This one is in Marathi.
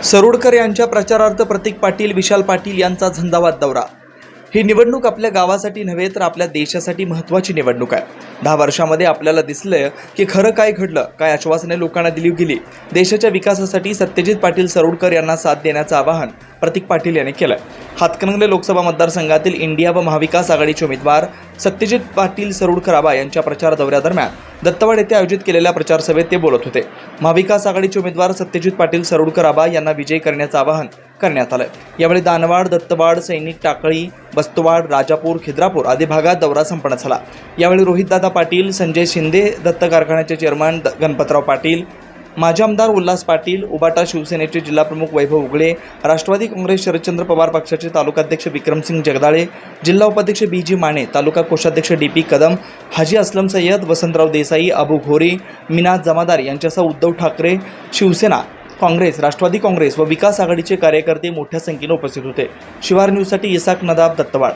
सरोडकर यांच्या प्रचारार्थ प्रतीक पाटील, विशाल पाटील यांचा झंझावात दौरा। ही निवडणूक आपल्या गावासाठी नव्हे तर आपल्या देशासाठी महत्त्वाची निवडणूक आहे। 10 वर्षांमध्ये आपल्याला दिसलं की खरं काय घडलं, काय आश्वासने लोकांना दिली गेली। देशाच्या विकासासाठी सत्यजित पाटील सरोडकर यांना साथ देण्याचं आवाहन प्रतीक पाटील यांनी केलं। हातकणंगले लोकसभा मतदारसंघातील इंडिया व महाविकास आघाडीचे उमेदवार सत्यजित पाटील सरोडकर आबा यांच्या प्रचार दौऱ्यादरम्यान दत्तवाड येथे आयोजित केलेल्या प्रचार सभेत ते बोलत होते। महाविकास आघाडीचे उमेदवार सत्यजित पाटील सरोडकर आबा यांना विजयी करण्याचं आवाहन करण्यात आलं। यावेळी दानवाड, दत्तवाड, सैनिक टाकळी, बस्तवाड, राजापूर, खिद्रापूर आदी भागात दौरा संपन्न झाला। यावेळी रोहितदादा पाटील, संजय शिंदे, दत्त कारखान्याचे चेअरमन गणपतराव पाटील, माजी आमदार उल्हास पाटील, उबाटा शिवसेनेचे जिल्हाप्रमुख वैभव उगळे, राष्ट्रवादी काँग्रेस शरदचंद्र पवार पक्षाचे तालुकाध्यक्ष विक्रमसिंग जगदाळे, जिल्हा उपाध्यक्ष बी.जी. माने, तालुका कोषाध्यक्ष डी.पी. कदम, हाजी असलम सय्यद, वसंतराव देसाई, अबू घोरी, मिनाज जमादार यांच्यासह उद्धव ठाकरे, शिवसेना, काँग्रेस, राष्ट्रवादी काँग्रेस व विकास आघाडीचे कार्यकर्ते मोठ्या संख्येने उपस्थित होते। शिवार न्यूजसाठी इसाक नदाब, दत्तवाड।